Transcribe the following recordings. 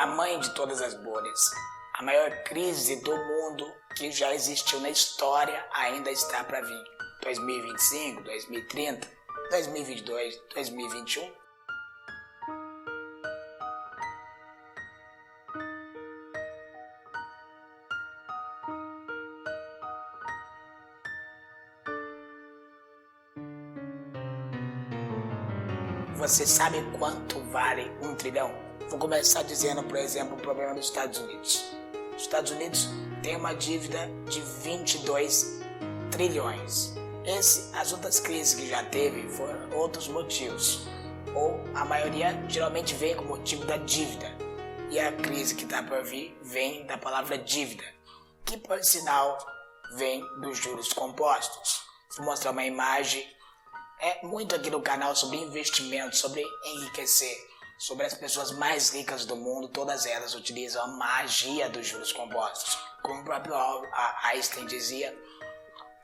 a mãe de todas as bolhas. A maior crise do mundo que já existiu na história ainda está para vir. 2025, 2030, 2022, 2021. Você sabe quanto vale 1 trilhão? Vou começar dizendo, por exemplo, o problema dos Estados Unidos. Os Estados Unidos têm uma dívida de 22 trilhões. As outras crises que já teve foram outros motivos. Ou a maioria geralmente vem com o motivo da dívida. E a crise que está por vir vem da palavra dívida, que por sinal vem dos juros compostos. Vou mostrar uma imagem. É muito aqui no canal sobre investimento, sobre enriquecer, sobre as pessoas mais ricas do mundo. Todas elas utilizam a magia dos juros compostos. Como o próprio Einstein dizia,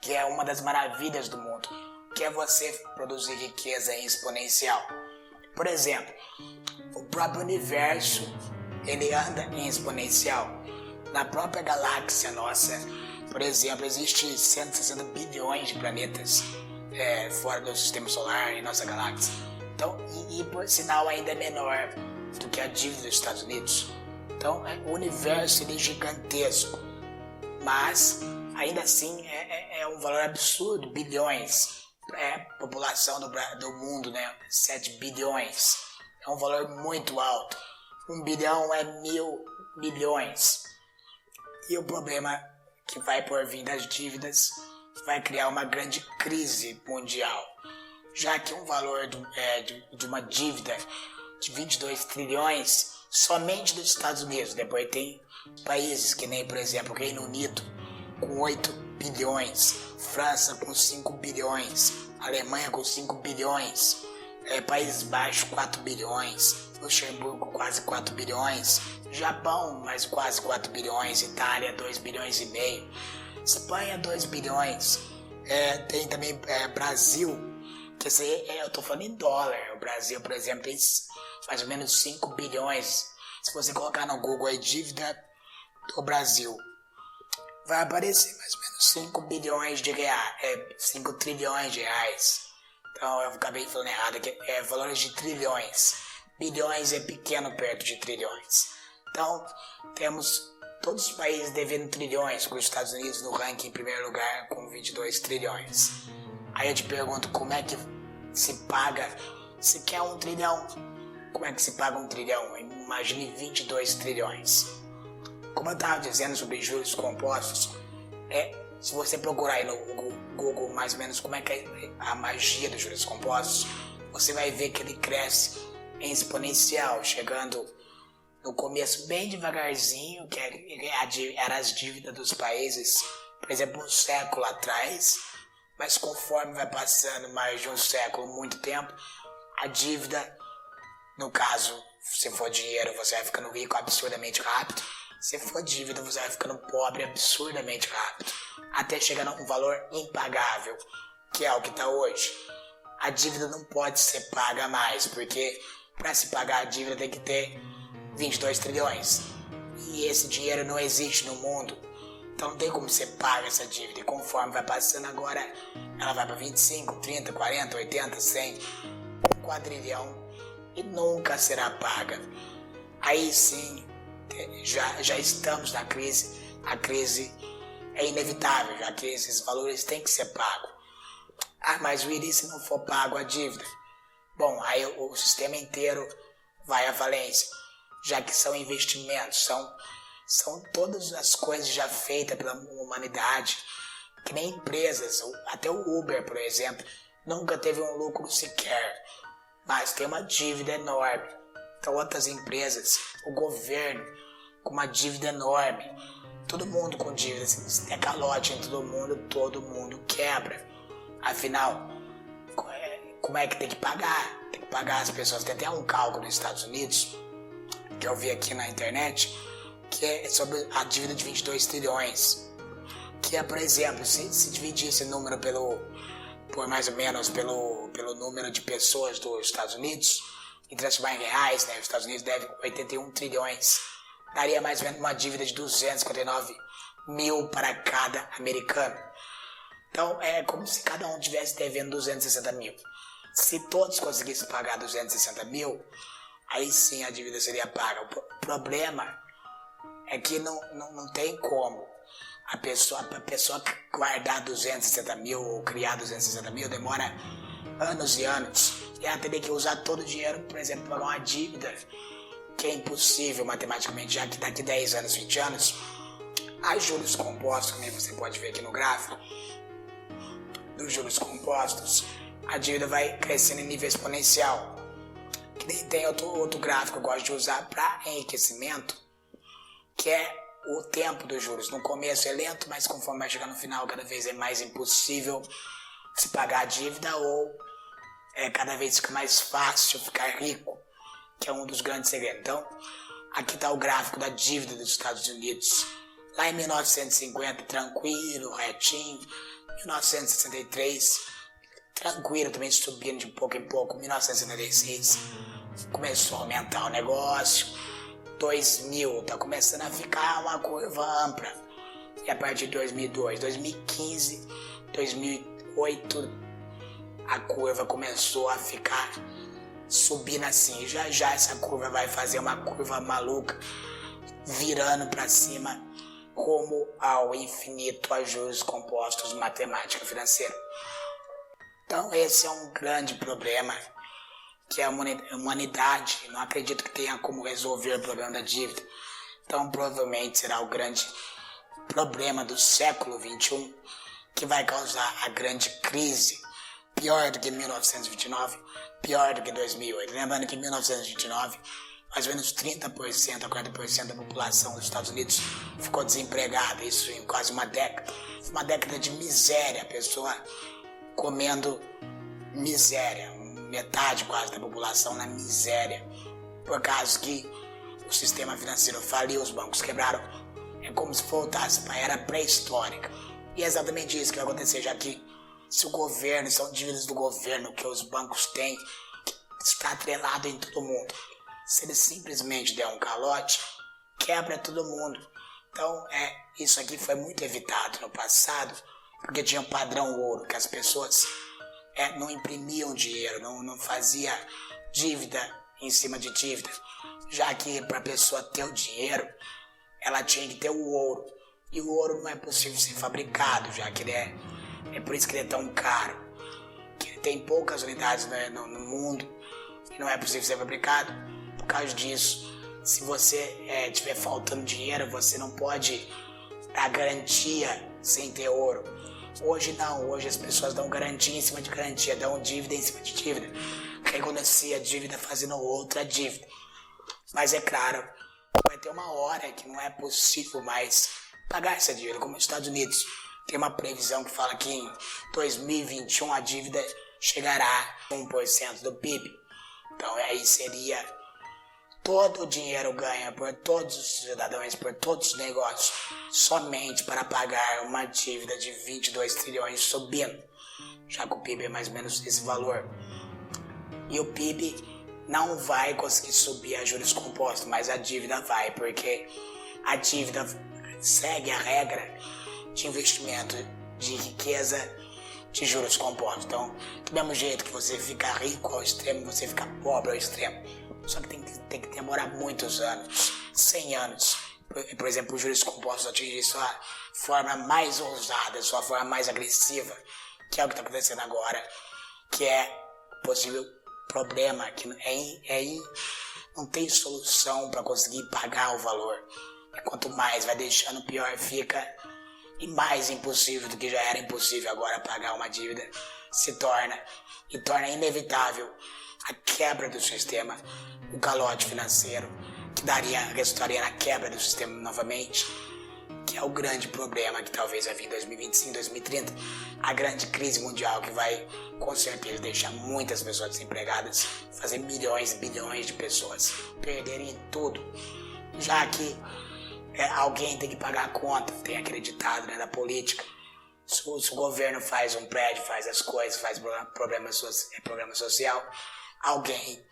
que é uma das maravilhas do mundo, que é você produzir riqueza em exponencial. Por exemplo, o próprio universo, ele anda em exponencial. Na própria galáxia nossa, por exemplo, existe 160 bilhões de planetas fora do sistema solar em nossa galáxia. Então, e por sinal ainda é menor do que a dívida dos Estados Unidos. Então, o universo ele é gigantesco, mas ainda assim é um valor absurdo, bilhões. População do mundo, né? 7 bilhões. É um valor muito alto. 1 bilhão é 1.000 milhões. E o problema que vai por vir das dívidas vai criar uma grande crise mundial, já que um valor de uma dívida de 22 trilhões somente dos Estados Unidos. Depois tem países que nem, por exemplo, o Reino Unido com 8 bilhões, França com 5 bilhões, Alemanha com 5 bilhões, Países Baixos 4 bilhões, Luxemburgo quase 4 bilhões, Japão mais quase 4 bilhões, Itália 2 bilhões e meio, Espanha 2 bilhões, tem também Brasil, que isso aí eu tô falando em dólar. O Brasil, por exemplo, tem mais ou menos 5 bilhões. Se você colocar no Google aí, dívida do Brasil, vai aparecer mais ou menos 5 bilhões de reais, 5 trilhões de reais. Então eu acabei falando errado aqui, valores de trilhões. Bilhões é pequeno perto de trilhões. Então temos todos os países devendo trilhões, com os Estados Unidos no ranking em primeiro lugar com 22 trilhões. Aí eu te pergunto, como é que se paga? Se quer 1 trilhão, como é que se paga 1 trilhão? Imagine 22 trilhões. Como eu estava dizendo sobre juros compostos, se você procurar aí no Google mais ou menos como é que é a magia dos juros compostos, você vai ver que ele cresce em exponencial, chegando no começo bem devagarzinho, que era as dívidas dos países, por exemplo, um século atrás, mas conforme vai passando mais de um século, muito tempo, a dívida, no caso, se for dinheiro, você vai ficando rico absurdamente rápido, se for dívida, você vai ficando pobre absurdamente rápido, até chegar a um valor impagável, que é o que está hoje. A dívida não pode ser paga mais, porque para se pagar a dívida tem que ter 22 trilhões. E esse dinheiro não existe no mundo. Então não tem como você pagar essa dívida. E conforme vai passando agora, ela vai para 25, 30, 40, 80, 100, 1 quadrilhão. E nunca será paga. Aí sim, já estamos na crise. A crise é inevitável, já que esses valores têm que ser pagos. Mas e se não for pago a dívida? Bom, aí o sistema inteiro vai à falência, já que são investimentos, são todas as coisas já feitas pela humanidade, que nem empresas, até o Uber, por exemplo, nunca teve um lucro sequer, mas tem uma dívida enorme. Então outras empresas, o governo com uma dívida enorme, todo mundo com dívida, se der calote em todo mundo quebra. Afinal, como é que tem que pagar? Tem que pagar as pessoas. Tem até um cálculo nos Estados Unidos, que eu vi aqui na internet, que é sobre a dívida de 22 trilhões. Que é, por exemplo, se dividir esse número por mais ou menos pelo número de pessoas dos Estados Unidos, e transformar em reais, né? Os Estados Unidos devem 81 trilhões. Daria mais ou menos uma dívida de 259 mil para cada americano. Então é como se cada um tivesse devendo 260 mil. Se todos conseguissem pagar 260 mil, aí sim a dívida seria paga. O problema é que não tem como a pessoa guardar 260 mil ou criar 260 mil, demora anos e anos. E ela teria que usar todo o dinheiro, por exemplo, para pagar uma dívida que é impossível matematicamente, já que daqui 10 anos, 20 anos, há juros compostos, como você pode ver aqui no gráfico, dos juros compostos, a dívida vai crescendo em nível exponencial. Que nem tem outro gráfico que eu gosto de usar para enriquecimento, que é o tempo dos juros. No começo é lento, mas conforme vai chegar no final, cada vez é mais impossível se pagar a dívida ou cada vez fica mais fácil ficar rico, que é um dos grandes segredos. Então, aqui está o gráfico da dívida dos Estados Unidos. Lá em 1950, tranquilo, retinho. 1963, tranquilo, também subindo de pouco em pouco. 1976, começou a aumentar o negócio. 2000, está começando a ficar uma curva ampla. E a partir de 2002, 2015, 2008, a curva começou a ficar subindo assim. Já essa curva vai fazer uma curva maluca, virando para cima, rumo ao infinito, a juros compostos, matemática financeira. Então esse é um grande problema que a humanidade não acredito que tenha como resolver o problema da dívida. Então provavelmente será o grande problema do século XXI que vai causar a grande crise, pior do que 1929, pior do que 2008. Lembrando que em 1929, mais ou menos 30% a 40% da população dos Estados Unidos ficou desempregada, isso em quase uma década. Uma década de miséria, a pessoa comendo miséria, metade quase da população na miséria, por causa que o sistema financeiro faliu, os bancos quebraram. É como se voltasse para a era pré-histórica. E é exatamente isso que vai acontecer, já que se o governo, são dívidas do governo que os bancos têm, está atrelado em todo mundo. Se ele simplesmente der um calote, quebra todo mundo. Então, isso aqui foi muito evitado no passado, porque tinha um padrão ouro, que as pessoas não imprimiam dinheiro, não fazia dívida em cima de dívida, já que para a pessoa ter o dinheiro, ela tinha que ter o ouro. E o ouro não é possível ser fabricado, já que ele é por isso que ele é tão caro, que ele tem poucas unidades no mundo e não é possível ser fabricado. Por causa disso, se você estiver faltando dinheiro, você não pode dar garantia sem ter ouro. Hoje não, hoje as pessoas dão garantia em cima de garantia, dão dívida em cima de dívida, renegocia a dívida fazendo outra dívida. Mas é claro, vai ter uma hora que não é possível mais pagar essa dívida, como os Estados Unidos. Tem uma previsão que fala que em 2021 a dívida chegará a 1% do PIB. Então aí seria todo o dinheiro ganho por todos os cidadãos, por todos os negócios, somente para pagar uma dívida de 22 trilhões subindo, já que o PIB é mais ou menos esse valor. E o PIB não vai conseguir subir a juros compostos, mas a dívida vai, porque a dívida segue a regra de investimento de riqueza de juros compostos. Então, do mesmo jeito que você fica rico ao extremo, você fica pobre ao extremo. Só que tem que demorar muitos anos, 100 anos. Por exemplo, os juros compostos atingem sua forma mais ousada, sua forma mais agressiva, que é o que está acontecendo agora, que é possível problema, que não tem solução para conseguir pagar o valor. E quanto mais vai deixando, pior fica, e mais impossível do que já era impossível agora pagar uma dívida se torna inevitável a quebra do sistema, o calote financeiro, que resultaria na quebra do sistema novamente, que é o grande problema que talvez vai vir em 2025, 2030, a grande crise mundial que vai, com certeza, deixar muitas pessoas desempregadas, fazer milhões e bilhões de pessoas perderem tudo, já que alguém tem que pagar a conta, tem acreditado da política. Se o governo faz um prédio, faz as coisas, faz problema social, alguém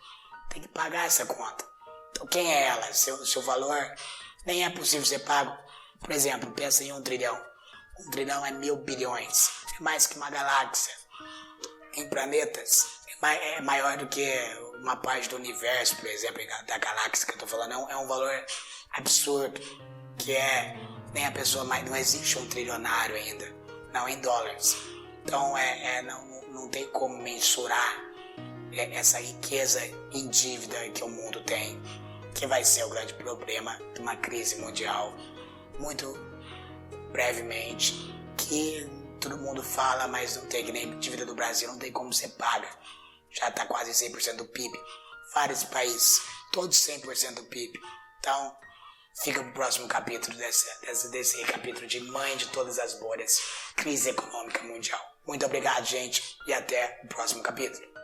tem que pagar essa conta. Então quem é ela? Seu valor nem é possível ser pago. Por exemplo, pensa em 1 trilhão. 1 trilhão é 1000 bilhões. É mais que uma galáxia. Em planetas, é maior do que uma parte do universo, por exemplo, da galáxia que eu tô falando. É um valor absurdo, que nem a pessoa mais, não existe um trilionário ainda, não em dólares. Então não tem como mensurar essa riqueza em dívida que o mundo tem, que vai ser o grande problema de uma crise mundial muito brevemente, que todo mundo fala, mas não tem, que nem dívida do Brasil não tem como ser paga. Já está quase 100% do PIB. Vários países, todos 100% do PIB. Então, fica pro próximo capítulo desse capítulo de mãe de todas as bolhas, crise econômica mundial. Muito obrigado, gente, e até o próximo capítulo.